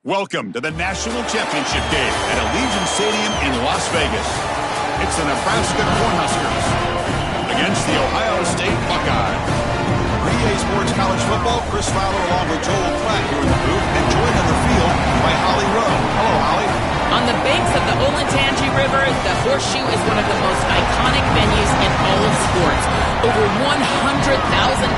Welcome to the National Championship game at Allegiant Stadium in Las Vegas. It's the Nebraska Cornhuskers against the Ohio State Buckeyes. For EA Sports College Football, Chris Fowler along with Joel Pratt here in the booth, and joined on the field by Holly Rowe. Hello, Holly. On the banks of the Olentangy River, the Horseshoe is one of the most iconic venues in all of sports. Over 100,000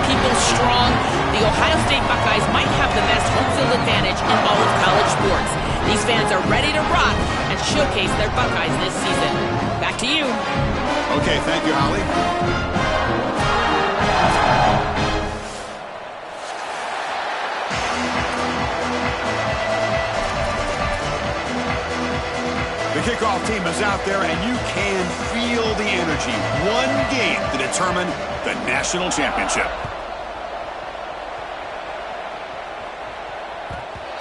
people strong, the Ohio State Buckeyes might have the best home field advantage in all of college sports. These fans are ready to rock and showcase their Buckeyes this season. Back to you. Okay, thank you, Holly. The kickoff team is out there, and you can feel the energy. One game to determine the national championship.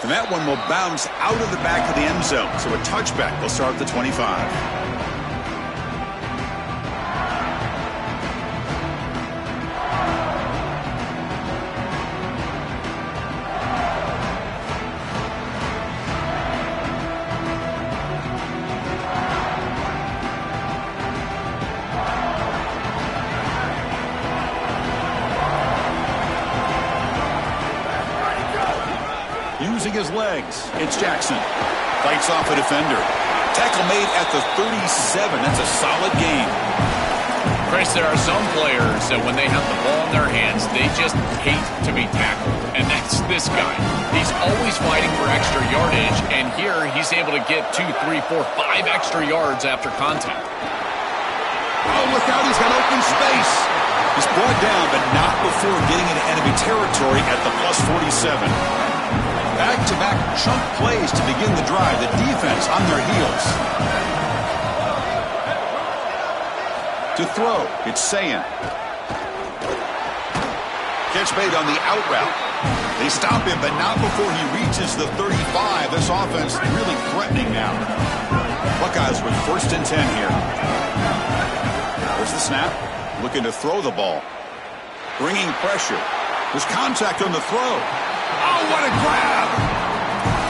And that one will bounce out of the back of the end zone, so a touchback will start at the 25. Using his legs, it's Jackson. Fights off a defender. Tackle made at the 37. That's a solid gain. Chris, there are some players that when they have the ball in their hands, they just hate to be tackled. And that's this guy. He's always fighting for extra yardage, and here he's able to get 2, 3, 4, 5 extra yards after contact. Oh, look out, he's got open space. He's brought down, but not before getting into enemy territory at the plus 47. Back-to-back chunk plays to begin the drive. The defense on their heels. To throw, it's Sayin. Catch made on the out route. They stop him, but not before he reaches the 35. This offense really threatening now. Buckeyes with 1st and 10 here. There's the snap. Looking to throw the ball. Bringing pressure. There's contact on the throw. Oh, what a grab!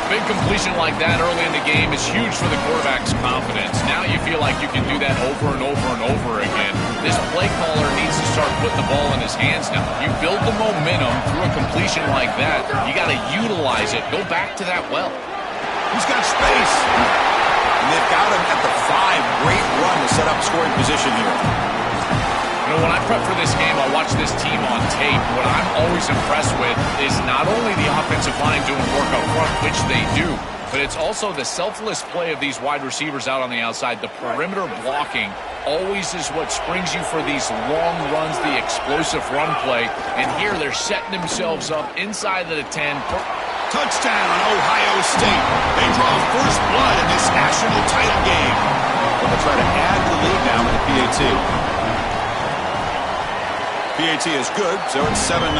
Big completion like that early in the game is huge for the quarterback's confidence. Now you feel like you can do that over and over and over again. This play caller needs to start putting the ball in his hands now. You build the momentum through a completion like that. You got to utilize it. Go back to that well. He's got space. And they've got him at the 5. Great run to set up scoring position here. You know, when I prep for this game, I watch this team on tape. What I'm always impressed with is not only the offensive line doing work up front, which they do, but it's also the selfless play of these wide receivers out on the outside. The perimeter blocking always is what springs you for these long runs, the explosive run play. And here they're setting themselves up inside of the 10. Touchdown, Ohio State. They draw first blood in this national title game. They'll try to add to the lead now with the PAT. PAT is good, so it's 7-0.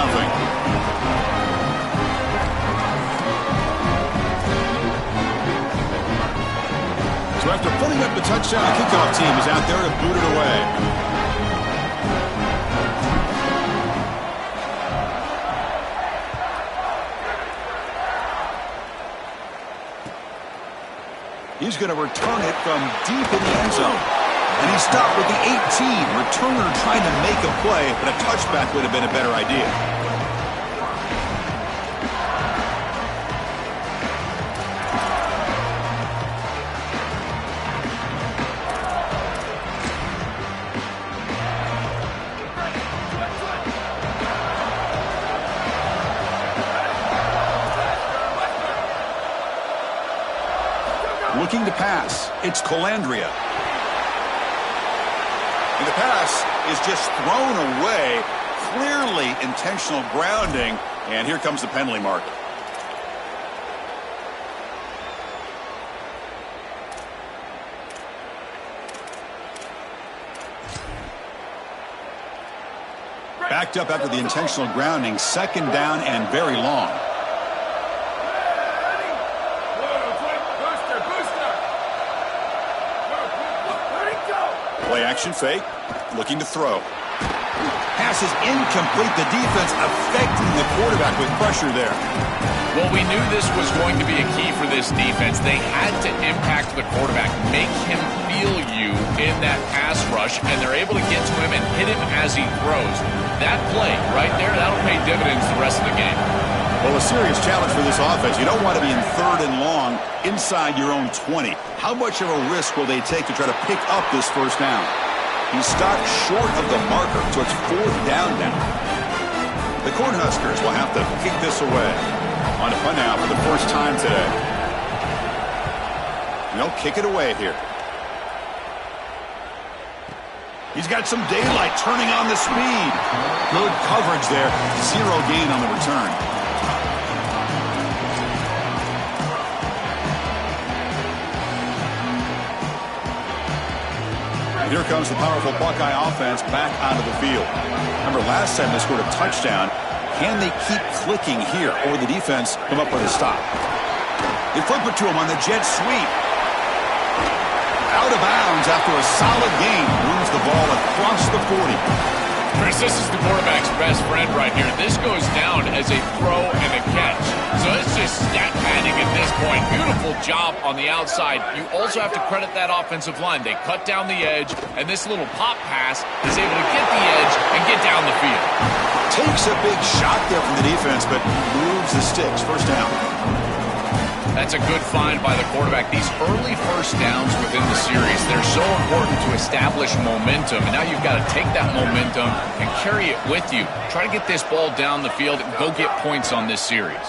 So after putting up the touchdown, the kickoff team is out there to boot it away. He's going to return it from deep in the end zone. And he stopped with the 18. Returner trying to make a play, but a touchback would have been a better idea. Looking to pass, it's Colandrea. And the pass is just thrown away. Clearly intentional grounding. And here comes the penalty mark. Backed up after the intentional grounding. 2nd down and very long. Play action fake, looking to throw. Pass is incomplete. The defense affecting the quarterback with pressure there. Well, we knew this was going to be a key for this defense. They had to impact the quarterback, make him feel you in that pass rush, and they're able to get to him and hit him as he throws. That play right there, that'll pay dividends the rest of the game. Well, a serious challenge for this offense. You don't want to be in 3rd and long inside your own 20. How much of a risk will they take to try to pick up this first down? He's stopped short of the marker, so it's 4th down now. The Cornhuskers will have to kick this away. On a punt now for the first time today. And they'll kick it away here. He's got some daylight turning on the speed. Good coverage there. 0 gain on the return. And here comes the powerful Buckeye offense back onto the field. Remember, last time they scored a touchdown. Can they keep clicking here, or the defense come up with a stop? They flip it to him on the jet sweep. Out of bounds after a solid gain. Moves the ball across the 40. Chris, this is the quarterback's best friend right here. This goes down as a throw and a catch. So it's just stat padding at this point. Beautiful job on the outside. You also have to credit that offensive line. They cut down the edge, and this little pop pass is able to get the edge and get down the field. Takes a big shot there from the defense, but moves the sticks. First down. That's a good find by the quarterback. These early first downs within the series, they're so important to establish momentum. And now you've got to take that momentum and carry it with you. Try to get this ball down the field and go get points on this series.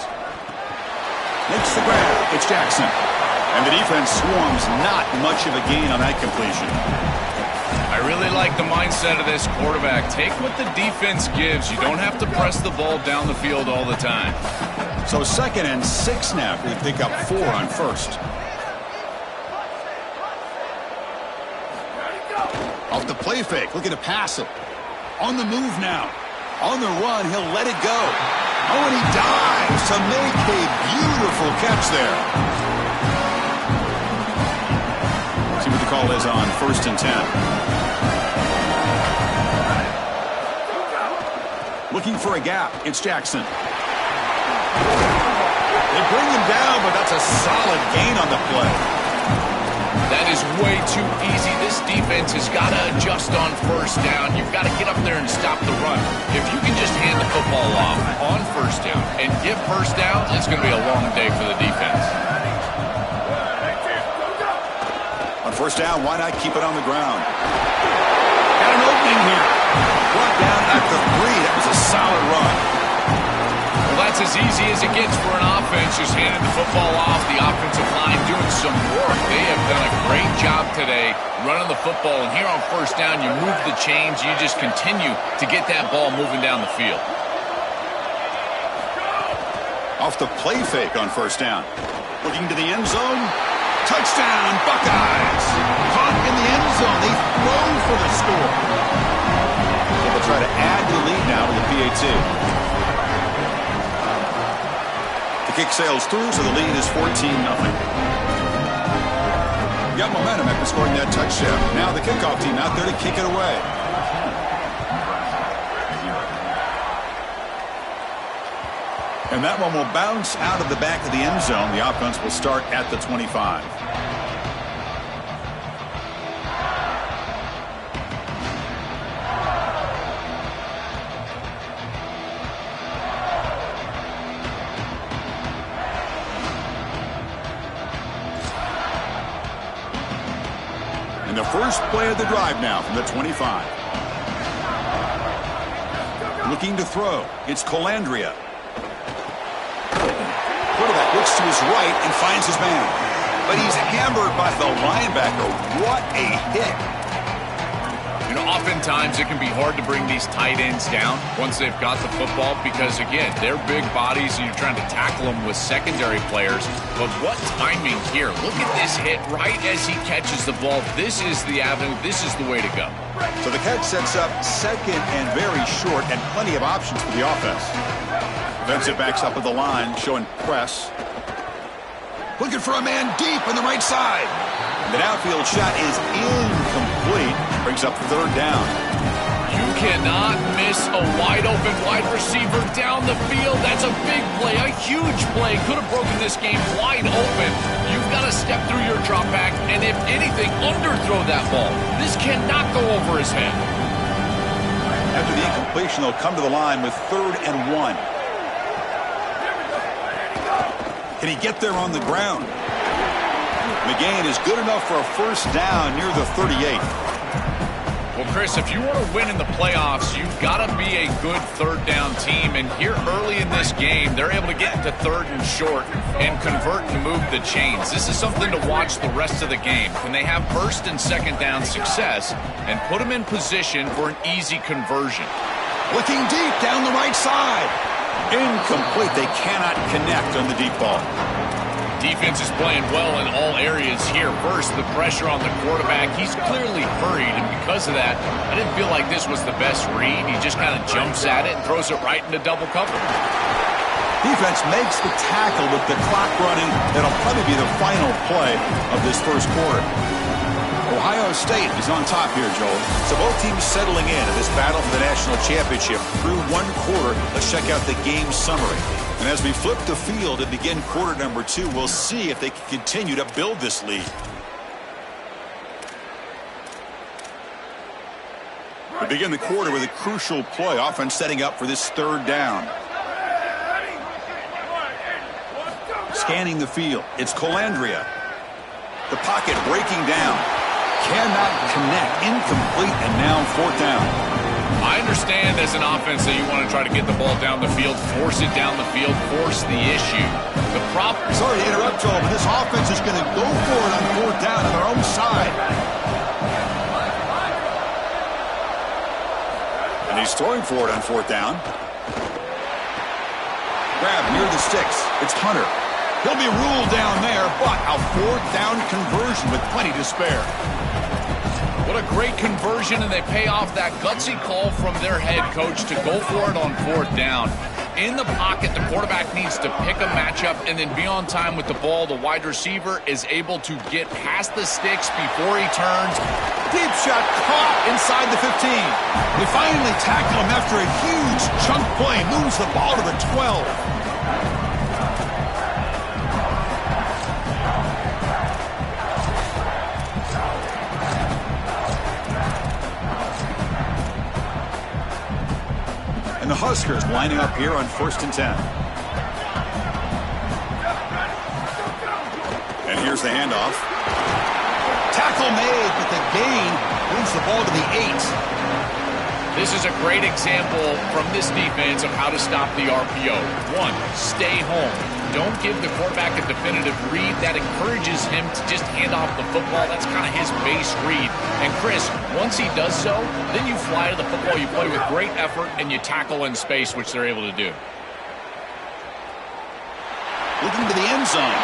Makes the grab. It's Jackson. And the defense swarms. Not much of a gain on that completion. I really like the mindset of this quarterback. Take what the defense gives. You don't have to press the ball down the field all the time. So 2nd and 6 now. We pick up 4 on first. Off the play fake. Looking to pass it. On the move now. On the run. He'll let it go. Oh, and he dives to make a beautiful catch there. See what the call is on 1st and 10. Looking for a gap. It's Jackson. They bring him down, but that's a solid gain on the play. That is way too easy. This defense has got to adjust on first down. You've got to get up there and stop the run. If you can just hand the football off on first down and get first down, it's going to be a long day for the defense. On first down, why not keep it on the ground? Got an opening here. Brought down at the 3. That was a solid run. Well, that's as easy as it gets for an offense. Just handing the football off. The offensive line doing some work. They have done a great job today running the football. And here on first down, you move the chains. You just continue to get that ball moving down the field. Off the play fake on first down. Looking to the end zone. Touchdown, Buckeyes. Caught in the end zone. They throw for the score. So they'll try to add to the lead now with the PAT. The kick sails through, so the lead is 14-0. Got momentum after scoring that touchdown. Now the kickoff team out there to kick it away. And that one will bounce out of the back of the end zone. The offense will start at the 25. And the first play of the drive now from the 25. Looking to throw. It's Colandrea. Quarterback looks to his right and finds his man. But he's hammered by the linebacker. What a hit. You know, oftentimes it can be hard to bring these tight ends down once they've got the football because, again, they're big bodies and you're trying to tackle them with secondary players. But what timing here. Look at this hit right as he catches the ball. This is the avenue. This is the way to go. So the catch sets up second and very short and plenty of options for the offense. Defensive backs up at the line, showing press. Looking for a man deep on the right side. And the downfield shot is incomplete. Brings up third down. You cannot miss a wide-open wide receiver down the field. That's a big play, a huge play. Could have broken this game wide open. You've got to step through your drop back and, if anything, underthrow that ball. This cannot go over his head. After the incompletion, they'll come to the line with 3rd and 1. Can he get there on the ground? McGain is good enough for a first down near the 38. Well, Chris, if you want to win in the playoffs, you've got to be a good third down team. And here early in this game, they're able to get into 3rd and short and convert and move the chains. This is something to watch the rest of the game. Can they have 1st and 2nd down success and put them in position for an easy conversion? Looking deep down the right side. Incomplete. They cannot connect on the deep ball. Defense is playing well in all areas here. First, the pressure on the quarterback. He's clearly hurried, and because of that, I didn't feel like this was the best read. He just kind of jumps at it and throws it right into double cover. Defense makes the tackle with the clock running. That'll probably be the final play of this first quarter. Ohio State is on top here, Joel. So both teams settling in this battle for the national championship through one quarter. Let's check out the game summary. And as we flip the field and begin quarter number 2, we'll see if they can continue to build this lead. We begin the quarter with a crucial play, offense setting up for this 3rd down. Scanning the field, it's Colandrea. The pocket breaking down. Cannot connect, incomplete, and now 4th down. I understand as an offense that you want to try to get the ball down the field, force it down the field, force the issue. The problem... Sorry to interrupt, Joel, but this offense is going to go for it on 4th down on their own side. And he's throwing for it on 4th down. Grab near the sticks. It's Hunter. He'll be ruled down there, but a 4th down conversion with plenty to spare. What a great conversion, and they pay off that gutsy call from their head coach to go for it on 4th down. In the pocket, the quarterback needs to pick a matchup and then be on time with the ball. The wide receiver is able to get past the sticks before he turns. Deep shot caught inside the 15. They finally tackle him after a huge chunk play. Moves the ball to the 12. And the Huskers lining up here on 1st and 10. And here's the handoff. Tackle made, but the gain moves the ball to the 8. This is a great example from this defense of how to stop the RPO. 1, stay home. Don't give the quarterback a definitive read. That encourages him to just hand off the football. That's kind of his base read. And Chris, once he does so, then you fly to the football, you play with great effort, and you tackle in space, which they're able to do. Looking to the end zone.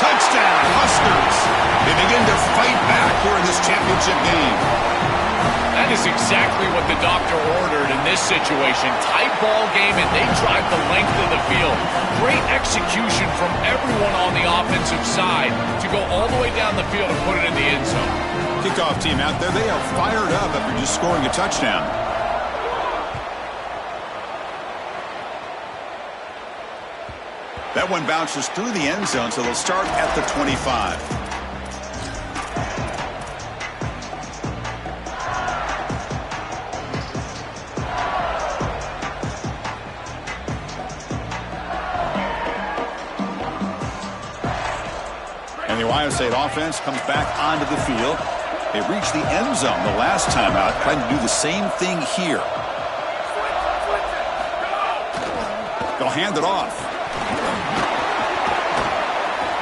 Touchdown, Huskers. They begin to fight back here in this championship game. That is exactly what the doctor ordered in this situation. Tight ball game, and they drive the length of the field. Great execution from everyone on the offensive side to go all the way down the field and put it in the end zone. Kickoff team out there, they are fired up after just scoring a touchdown. That one bounces through the end zone, so they'll start at the 25. And the Ohio State offense comes back onto the field. They reached the end zone the last time out, trying to do the same thing here. They'll hand it off.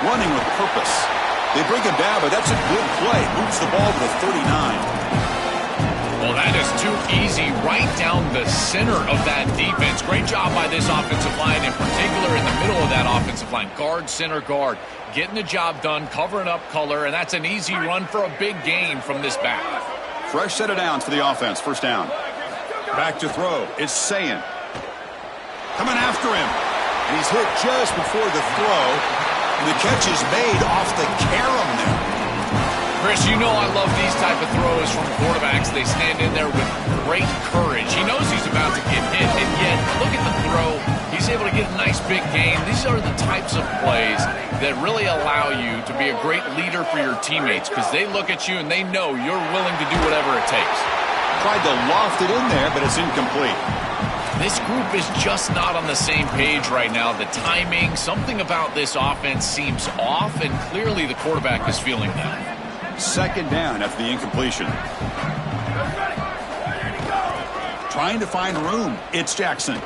Running with purpose. They bring him down, but that's a good play. Moves the ball to the 39. Well, that is too easy right down the center of that defense. Great job by this offensive line, in particular in the middle of that offensive line. Guard, center, guard. Getting the job done, covering up color, and that's an easy run for a big gain from this back. Fresh set of downs for the offense. First down. Back to throw. It's Sayin. Coming after him. And he's hit just before the throw. And the catch is made off the carom there. Chris, you know I love these type of throws from quarterbacks. They stand in there with great courage. He knows he's about to get hit, and yet, look at the throw. He's able to get a nice big gain. These are the types of plays that really allow you to be a great leader for your teammates because they look at you and they know you're willing to do whatever it takes. Tried to loft it in there, but it's incomplete. This group is just not on the same page right now. The timing, something about this offense seems off, and clearly the quarterback is feeling that. Second down after the incompletion. Trying to find room. It's Jackson.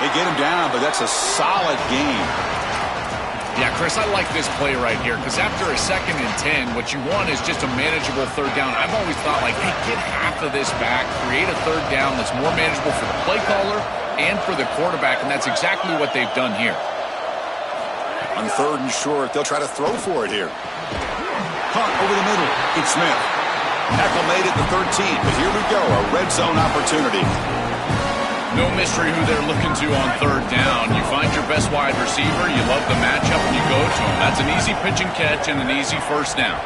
They get him down, but that's a solid game. Yeah, Chris, I like this play right here because after a 2nd and 10, what you want is just a manageable third down. I've always thought, like, hey, get half of this back, create a third down that's more manageable for the play caller and for the quarterback, and that's exactly what they've done here. On 3rd and short, they'll try to throw for it here. Hunt over the middle. It's Smith. Tackle made at the 13, but here we go, a red zone opportunity. No mystery who they're looking to on 3rd down. You find your best wide receiver, you love the matchup, and you go to him. That's an easy pitch and catch and an easy 1st down.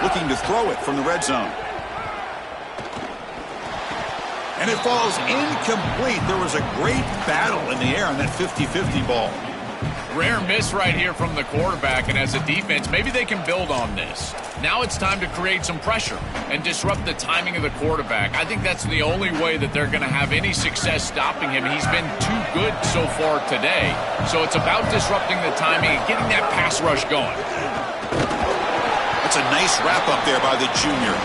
Looking to throw it from the red zone. And it falls incomplete. There was a great battle in the air on that 50-50 ball. Rare miss right here from the quarterback, and as a defense, maybe they can build on this. Now it's time to create some pressure and disrupt the timing of the quarterback. I think that's the only way that they're going to have any success stopping him. He's been too good so far today. So it's about disrupting the timing and getting that pass rush going. That's a nice wrap up there by the junior.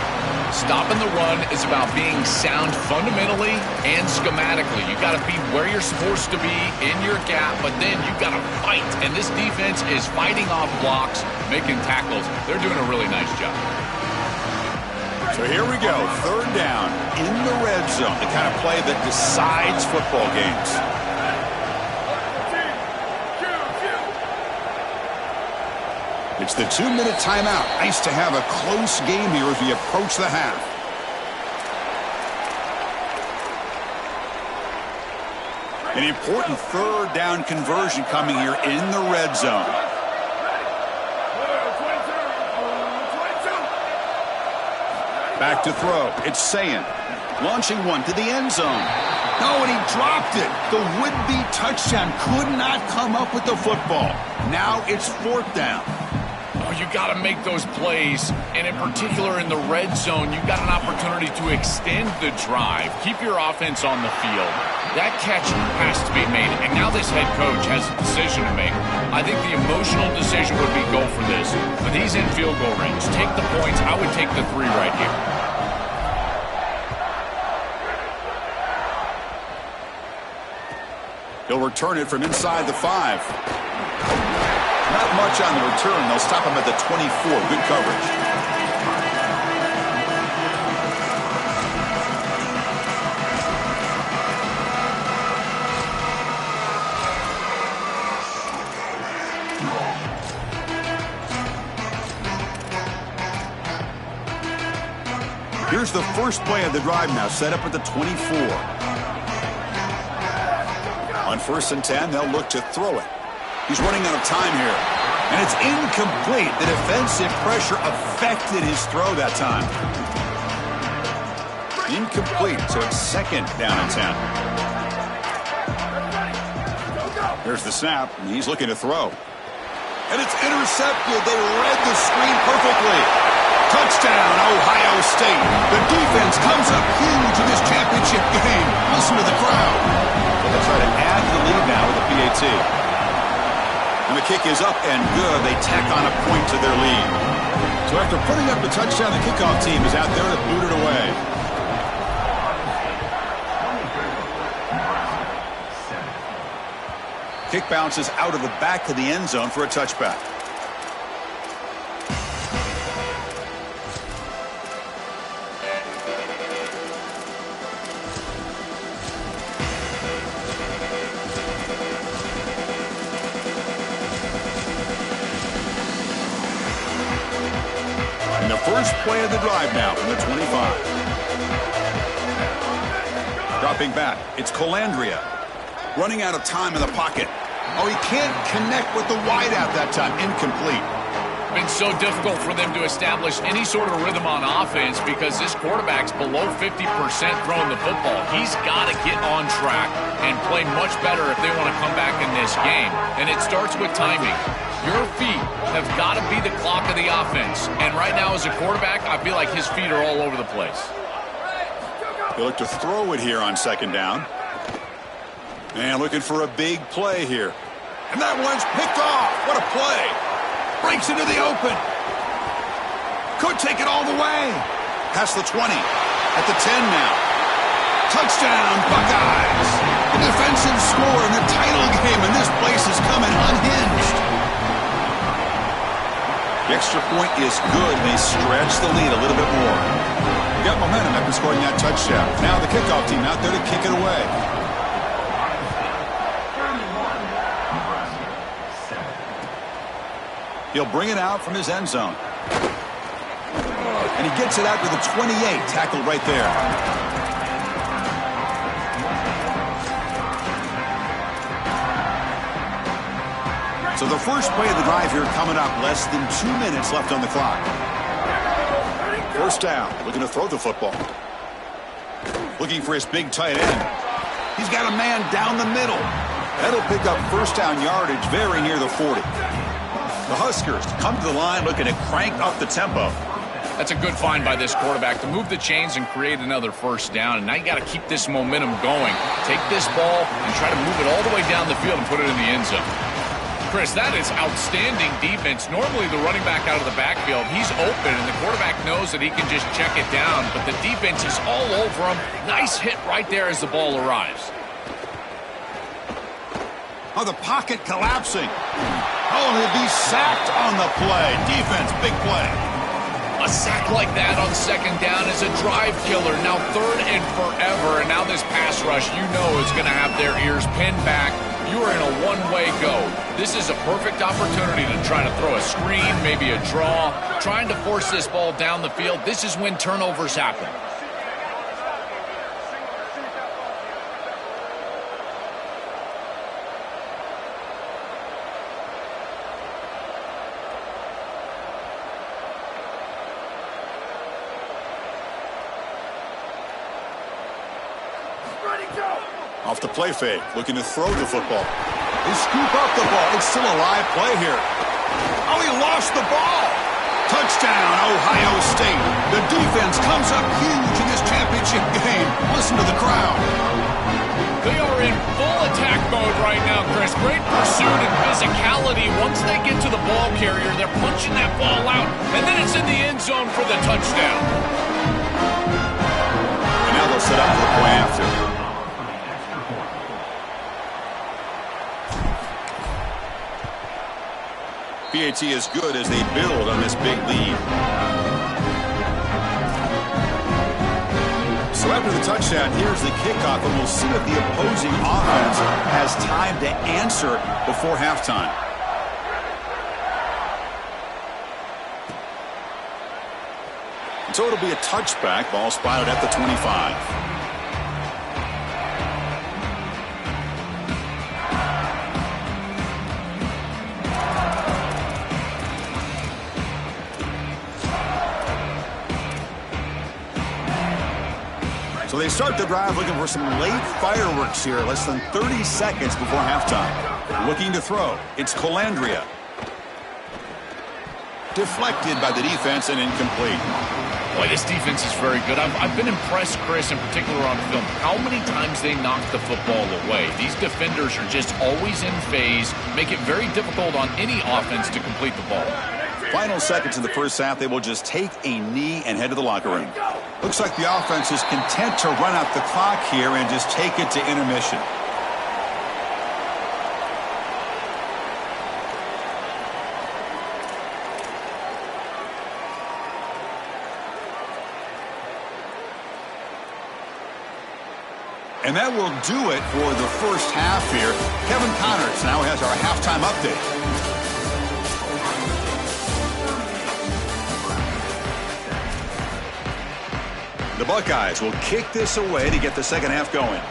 Stopping the run is about being sound fundamentally and schematically. You've got to be where you're supposed to be in your gap, but then you've got to fight. And this defense is fighting off blocks, making tackles. They're doing a really nice job. So here we go, 3rd down in the red zone, the kind of play that decides football games. It's the 2-minute timeout. Nice to have a close game here as we approach the half. An important 3rd down conversion coming here in the red zone. Back to throw. It's Sayin. Launching one to the end zone. No, and he dropped it. The would-be touchdown could not come up with the football. Now it's 4th down. You got to make those plays, and in particular in the red zone, you've got an opportunity to extend the drive, keep your offense on the field. That catch has to be made, and now this head coach has a decision to make. I think the emotional decision would be go for this, but he's in field goal range. Take the points. I would take the 3 right here. He'll return it from inside the 5. Not much on the return. They'll stop him at the 24. Good coverage. Here's the first play of the drive now, set up at the 24. On 1st and 10, they'll look to throw it. He's running out of time here. And it's incomplete. The defensive pressure affected his throw that time. Incomplete, so it's 2nd down and 10. There's the snap, and he's looking to throw. And it's intercepted. They read the screen perfectly. Touchdown, Ohio State. The defense comes up huge in this championship game. Listen to the crowd. They'll try to add to the lead now with a PAT. And the kick is up and good. They tack on a point to their lead. So after putting up the touchdown, the kickoff team is out there to boot it away. Kick bounces out of the back of the end zone for a touchback. First play of the drive now from the 25. Dropping back, it's Colandrea. Running out of time in the pocket. Oh, he can't connect with the wideout that time. Incomplete. been so difficult for them to establish any sort of rhythm on offense because this quarterback's below 50% throwing the football. He's got to get on track and play much better if they want to come back in this game. And it starts with timing. Your feet have got to be the clock of the offense. And right now as a quarterback, I feel like his feet are all over the place. They look to throw it here on second down. And looking for a big play here. And that one's picked off. What a play. Breaks into the open. Could take it all the way. Past the 20. At the 10 now. Touchdown, Buckeyes. The defensive score in the title game, and this place is coming unhinged. The extra point is good, and they stretch the lead a little bit more. Got momentum after scoring that touchdown. Now the kickoff team out there to kick it away. He'll bring it out from his end zone. And he gets it out to the 28, tackled right there. So the first play of the drive here coming up, less than 2 minutes left on the clock. First down, looking to throw the football. Looking for his big tight end. He's got a man down the middle. That'll pick up first down yardage very near the 40. The Huskers come to the line looking to crank up the tempo. That's a good find by this quarterback to move the chains and create another first down. And now you got to keep this momentum going. Take this ball and try to move it all the way down the field and put it in the end zone. Chris, that is outstanding defense. Normally the running back out of the backfield, he's open and the quarterback knows that he can just check it down. But the defense is all over him. Nice hit right there as the ball arrives. Oh, the pocket collapsing. Oh, and he'll be sacked on the play. Defense, big play. A sack like that on second down is a drive killer. Now third and forever. And now this pass rush, you know, is going to have their ears pinned back. You are in a one-way go. This is a perfect opportunity to try to throw a screen, maybe a draw. Trying to force this ball down the field. This is when turnovers happen. Off the play fake, looking to throw the football. They scoop up the ball. It's still a live play here. Oh, he lost the ball. Touchdown, Ohio State. The defense comes up huge in this championship game. Listen to the crowd. They are in full attack mode right now, Chris. Great pursuit and physicality. Once they get to the ball carrier, they're punching that ball out, and then it's in the end zone for the touchdown. And now they'll set up for the play after. PAT is good as they build on this big lead. So after the touchdown, here's the kickoff, and we'll see if the opposing offense has time to answer before halftime. So it'll be a touchback, ball spotted at the 25. So they start the drive looking for some late fireworks here, less than 30 seconds before halftime. Looking to throw. It's Colandrea. Deflected by the defense and incomplete. Boy, this defense is very good. I've been impressed, Chris, in particular on film, how many times they knock the football away. These defenders are just always in phase, make it very difficult on any offense to complete the ball. Final seconds in the first half, they will just take a knee and head to the locker room. Looks like the offense is content to run out the clock here and just take it to intermission. And that will do it for the first half here. Kevin Connors now has our halftime update. The Buckeyes will kick this away to get the second half going.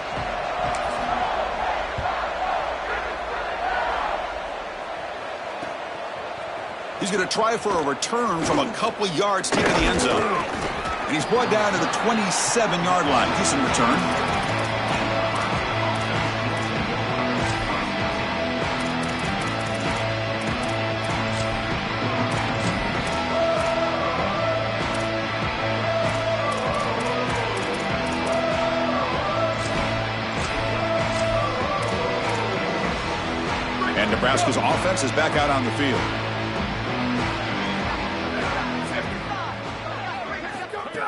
He's going to try for a return from a couple yards deep in the end zone. And he's brought down to the 27-yard line. Decent return. And Nebraska's offense is back out on the field.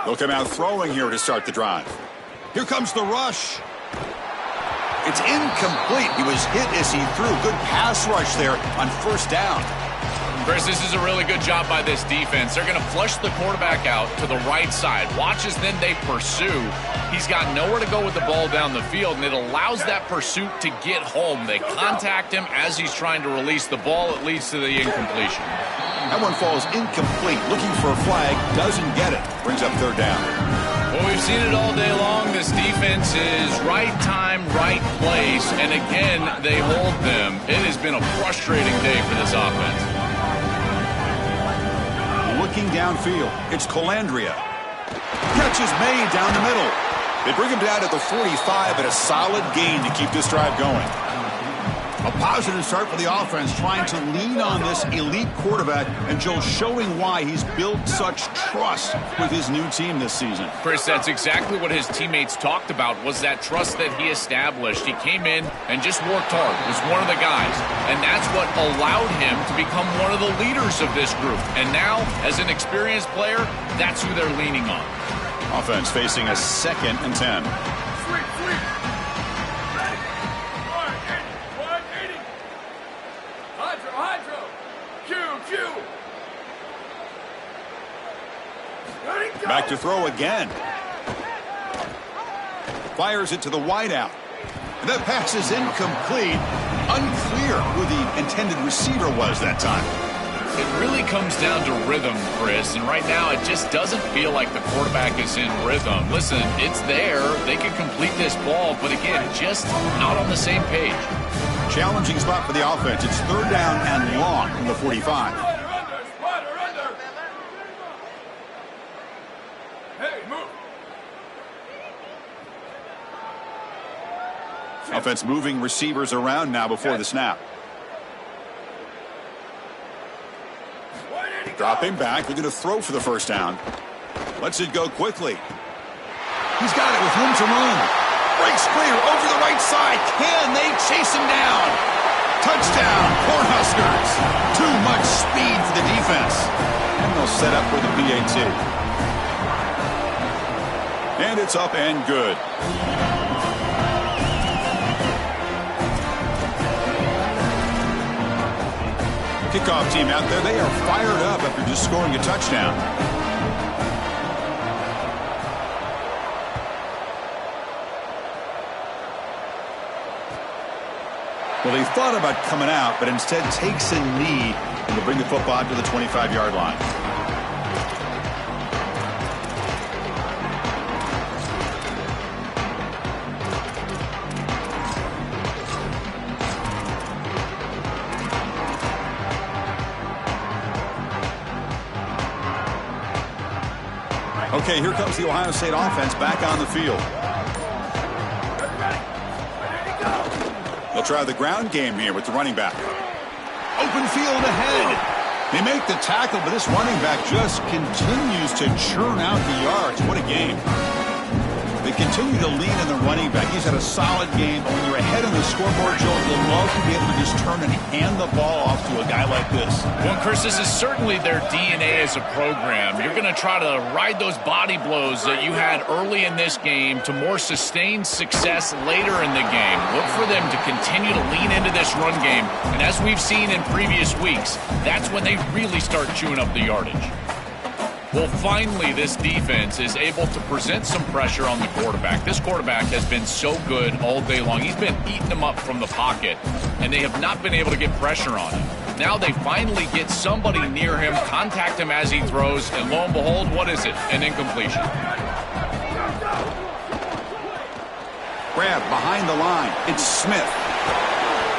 They'll come out throwing here to start the drive. Here comes the rush. It's incomplete. He was hit as he threw. Good pass rush there on first down. Chris, this is a really good job by this defense. They're going to flush the quarterback out to the right side. Watch as then they pursue. He's got nowhere to go with the ball down the field, and it allows that pursuit to get home. They contact him as he's trying to release the ball. It leads to the incompletion. That one falls incomplete. Looking for a flag. Doesn't get it. Brings up third down. Well, we've seen it all day long. This defense is right time, right place. And again, they hold them. It has been a frustrating day for this offense. Looking downfield, it's Colandrea. Catch is made down the middle. They bring him down at the 45, and a solid gain to keep this drive going. A positive start for the offense, trying to lean on this elite quarterback, and Joe showing why he's built such trust with his new team this season. Chris, that's exactly what his teammates talked about, was that trust that he established. He came in and just worked hard, was one of the guys, and that's what allowed him to become one of the leaders of this group. And now, as an experienced player, that's who they're leaning on. Offense facing a 2nd and 10. Back to throw again. Fires it to the wideout. And that pass is incomplete. Unclear who the intended receiver was that time. It really comes down to rhythm, Chris, and right now it just doesn't feel like the quarterback is in rhythm. Listen, it's there. They can complete this ball, but again, just not on the same page. Challenging spot for the offense. It's third down and long from the 45. Offense moving receivers around now before the snap. Dropping back, looking to throw for the first down. Lets it go quickly. He's got it with room to run. Breaks clear over the right side. Can they chase him down? Touchdown, Cornhuskers. Too much speed for the defense. And they'll set up for the PAT. And it's up and good. Kickoff team out there, they are fired up after just scoring a touchdown. Well, they thought about coming out, but instead takes a knee and to bring the football to the 25-yard line. Okay, here comes the Ohio State offense back on the field. They'll try the ground game here with the running back. Open field ahead. They make the tackle, but this running back just continues to churn out the yards. What a game. They continue to lean in the running back. He's had a solid game, but when you're ahead on the scoreboard, Joe, you'll love to be able to just turn and hand the ball off to a guy like this. Well, Chris, this is certainly their DNA as a program. You're going to try to ride those body blows that you had early in this game to more sustained success later in the game. Look for them to continue to lean into this run game. And as we've seen in previous weeks, that's when they really start chewing up the yardage. Well, finally, this defense is able to present some pressure on the quarterback. This quarterback has been so good all day long. He's been eating them up from the pocket, and they have not been able to get pressure on him. Now they finally get somebody near him, contact him as he throws, and lo and behold, what is it? An incompletion. Grab behind the line. It's Smith.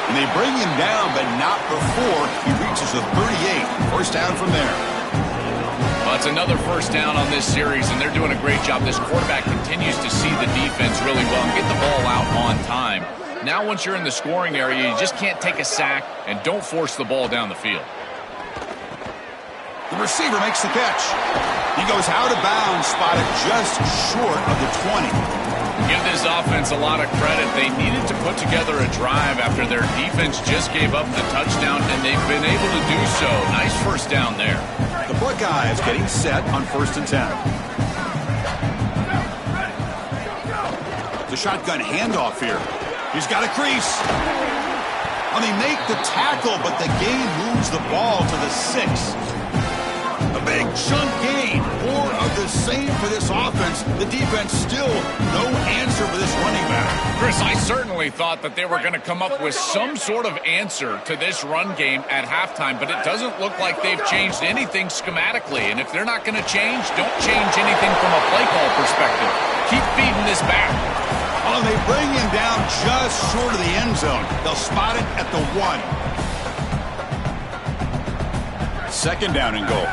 And they bring him down, but not before he reaches the 38. First down from there. Well, it's another first down on this series, and they're doing a great job. This quarterback continues to see the defense really well and get the ball out on time. Now once you're in the scoring area, you just can't take a sack and don't force the ball down the field. The receiver makes the catch. He goes out of bounds, spotted just short of the 20. Give this offense a lot of credit. They needed to put together a drive after their defense just gave up the touchdown, and they've been able to do so. Nice first down there. The Buckeyes getting set on 1st and 10. The shotgun handoff here. He's got a crease. And they make the tackle, but the gain moves the ball to the 6. A big chunk gain. More of the same for this offense. The defense still no answer for this running back. Chris, I certainly thought that they were going to come up with some sort of answer to this run game at halftime, but it doesn't look like they've changed anything schematically. And if they're not going to change, don't change anything from a play call perspective. Keep feeding this back. Oh, they bring him down just short of the end zone. They'll spot it at the 1. Second down and goal.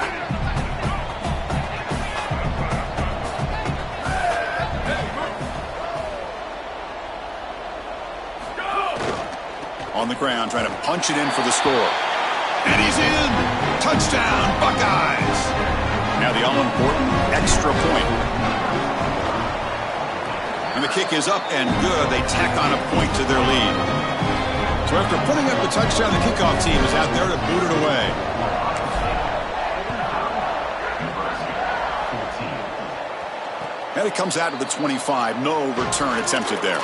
On the ground, trying to punch it in for the score. And he's in! Touchdown, Buckeyes! Now the all-important extra point. And the kick is up and good. They tack on a point to their lead. So after putting up the touchdown, the kickoff team is out there to boot it away. And it comes out to the 25. No return attempted there.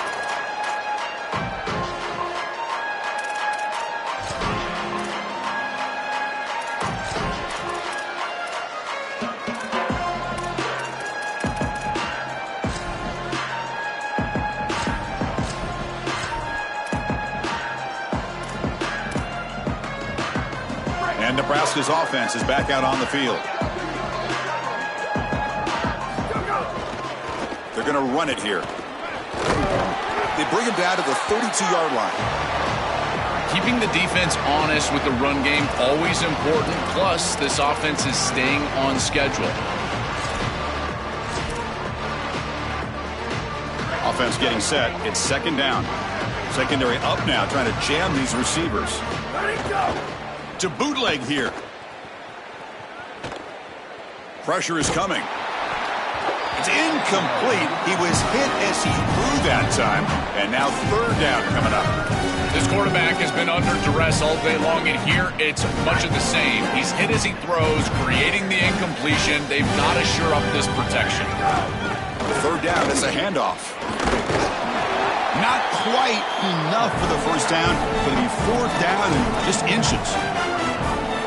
And Nebraska's offense is back out on the field. They're going to run it here. They bring him down to the 32-yard line. Keeping the defense honest with the run game, always important. Plus, this offense is staying on schedule. Offense getting set. It's second down. Secondary up now, trying to jam these receivers. To bootleg here. Pressure is coming. It's incomplete. He was hit as he threw that time. And now third down coming up. This quarterback has been under duress all day long, and here it's much of the same. He's hit as he throws, creating the incompletion. They've got to shore up this protection. The third down is a handoff. Not quite enough for the first down, but it'll be fourth down and just inches.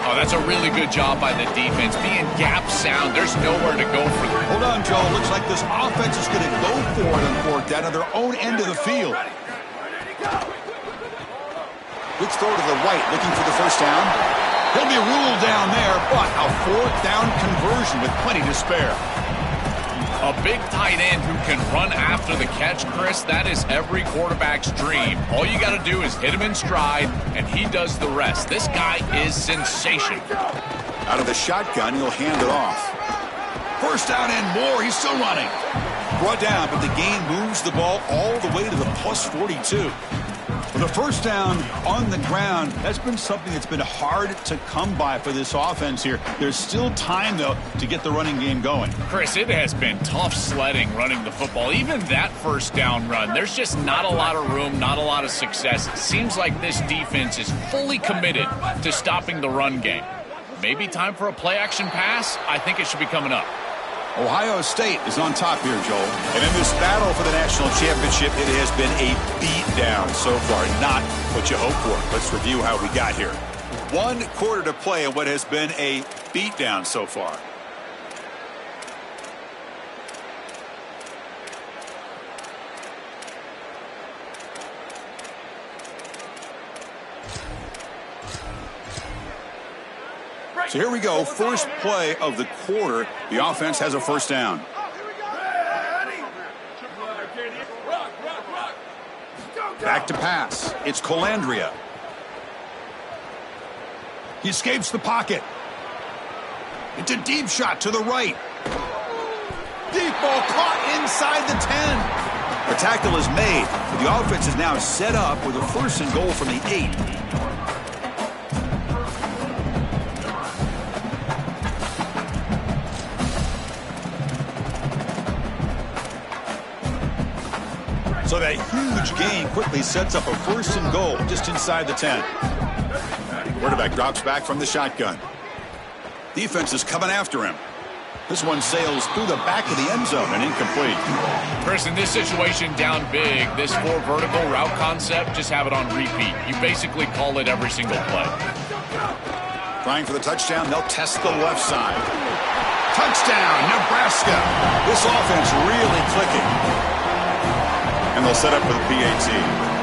Oh, that's a really good job by the defense. Being gap sound, there's nowhere to go for them. Hold on, Joe. Looks like this offense is going to go for it on fourth down on their own end of the field. Good throw to the right, looking for the first down. He'll be ruled down there, but a fourth down conversion with plenty to spare. A big tight end who can run after the catch, Chris, that is every quarterback's dream. All you got to do is hit him in stride, and he does the rest. This guy is sensational. Out of the shotgun, he'll hand it off. First down and more. He's still running. Brought down, but the gain moves the ball all the way to the plus 42. For the first down on the ground, that's been something that's been hard to come by for this offense here. There's still time, though, to get the running game going. Chris, it has been tough sledding running the football. Even that first down run, there's just not a lot of room, not a lot of success. It seems like this defense is fully committed to stopping the run game. Maybe time for a play-action pass? I think it should be coming up. Ohio State is on top here, Joel. And in this battle for the national championship, it has been a beatdown so far. Not what you hoped for. Let's review how we got here. 1 quarter to play in what has been a beatdown so far. So here we go, first play of the quarter. The offense has a first down. Back to pass. It's Colandrea. He escapes the pocket. It's a deep shot to the right. Deep ball caught inside the 10. The tackle is made, but the offense is now set up with a 1st and goal from the 8. So that huge gain quickly sets up a 1st and goal just inside the 10. Quarterback drops back from the shotgun. Defense is coming after him. This one sails through the back of the end zone and incomplete. Chris, in this situation down big, this 4 vertical route concept, just have it on repeat. You basically call it every single play. Trying for the touchdown, they'll test the left side. Touchdown, Nebraska. This offense really clicking. And they'll set up for the PAT.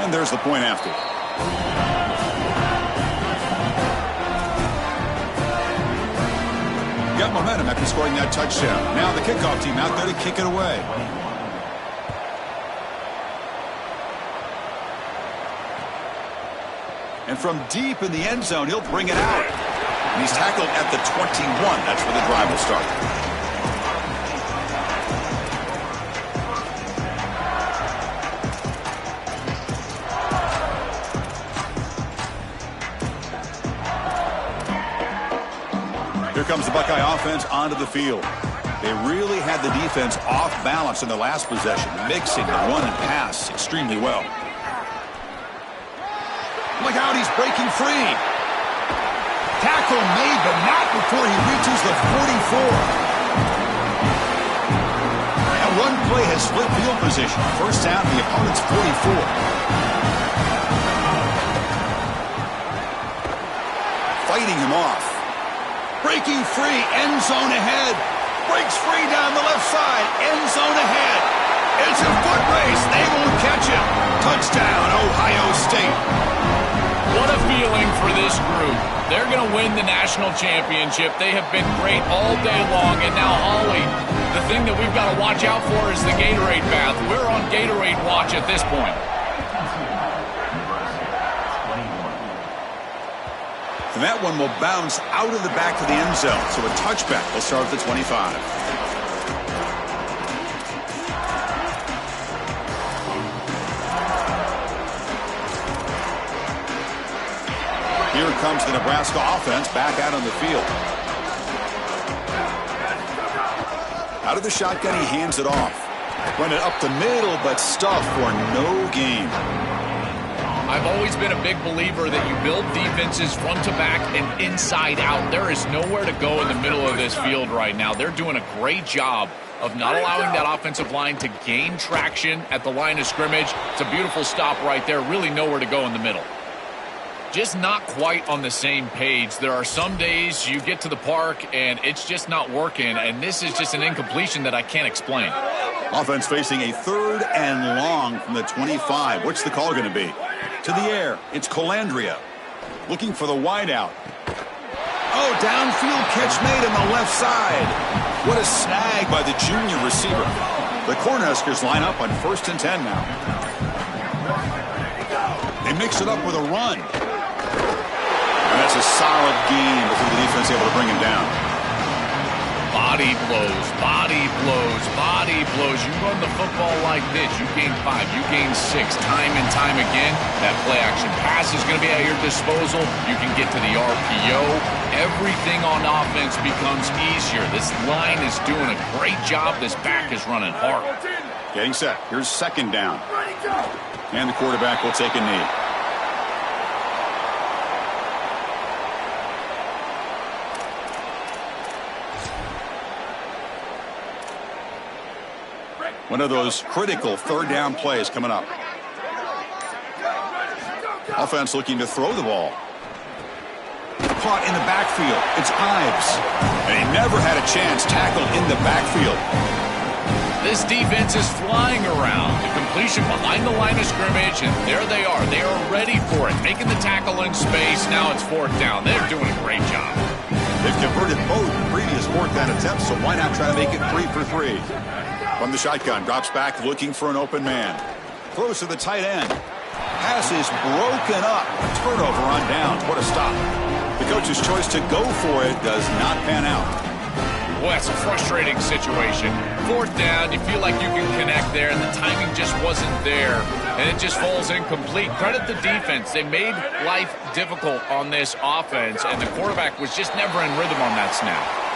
And there's the point after. Got momentum after scoring that touchdown. Now the kickoff team out there to kick it away. And from deep in the end zone, he'll bring it out. And he's tackled at the 21. That's where the drive will start. Here comes the Buckeye offense onto the field. They really had the defense off balance in the last possession, mixing the run and pass extremely well. Look out, he's breaking free. Tackle made, but not before he reaches the 44. That one play has split field position. First down, the opponent's 44. Fighting him off. Breaking free, end zone ahead. Breaks free down the left side, end zone ahead. It's a foot race. They won't catch him. Touchdown, Ohio State. What a feeling for this group. They're going to win the national championship. They have been great all day long. And now, Holly, the thing that we've got to watch out for is the Gatorade bath. We're on Gatorade watch at this point. And that one will bounce out of the back of the end zone. So a touchback will start at the 25. Here comes the Nebraska offense back out on the field. Out of the shotgun, he hands it off. Run it up the middle, but stuffed for no gain. I've always been a big believer that you build defenses front to back and inside out. There is nowhere to go in the middle of this field right now. They're doing a great job of not allowing that offensive line to gain traction at the line of scrimmage. It's a beautiful stop right there. Really nowhere to go in the middle. Just not quite on the same page. There are some days you get to the park and it's just not working, and this is just an incompletion that I can't explain. Offense facing a 3rd and long from the 25. What's the call going to be? To the air, it's Colandrea. Looking for the wideout. Oh, downfield catch made on the left side. What a snag by the junior receiver. The Cornhuskers line up on 1st and 10 now. They mix it up with a run. And that's a solid gain before the defense able to bring him down. Body blows, body blows, body blows. You run the football like this, you gain 5, you gain 6, time and time again. That play action pass is going to be at your disposal. You can get to the RPO. Everything on offense becomes easier. This line is doing a great job. This back is running hard. Getting set. Here's 2nd down. And the quarterback will take a knee. One of those critical 3rd down plays coming up. Offense looking to throw the ball. Caught in the backfield. It's Ives. And he never had a chance tackled in the backfield. This defense is flying around. The completion behind the line of scrimmage, and there they are. They are ready for it. Making the tackle in space. Now it's 4th down. They're doing a great job. They've converted both previous 4th down attempts, so why not try to make it 3 for 3? From the shotgun, drops back looking for an open man. Throws to the tight end. Pass is broken up. A turnover on downs. What a stop. The coach's choice to go for it does not pan out. Well, that's a frustrating situation. Fourth down, you feel like you can connect there, and the timing just wasn't there, and it just falls incomplete. Credit the defense. They made life difficult on this offense, and the quarterback was just never in rhythm on that snap.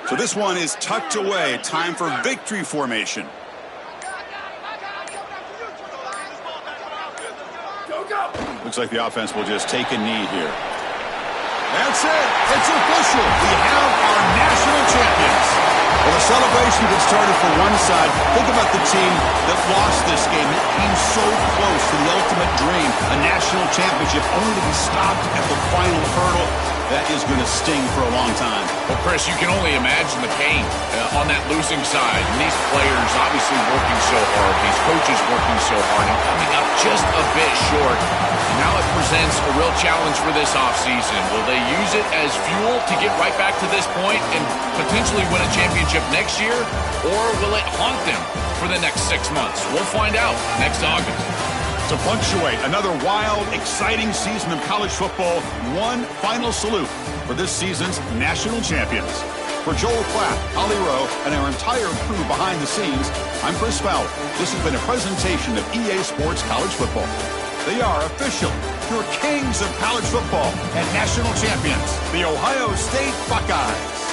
So this one is tucked away. Time for victory formation. Looks like the offense will just take a knee here. That's it. It's official. We have our national champions. Well, the celebration gets started for one side. Think about the team that lost this game. It came so close to the ultimate dream, a national championship, only to be stopped at the final hurdle. That is going to sting for a long time. Well, Chris, you can only imagine the pain on that losing side. And these players obviously working so hard, these coaches working so hard, and coming up just a bit short. Now it presents a real challenge for this offseason. Will they use it as fuel to get right back to this point and potentially win a championship next year? Or will it haunt them for the next 6 months? We'll find out next August. To punctuate another wild, exciting season of college football, one final salute for this season's national champions. For Joel Platt, Holly Rowe, and our entire crew behind the scenes, I'm Chris Fowler. This has been a presentation of EA Sports College Football. They are official, your kings of college football and national champions, the Ohio State Buckeyes.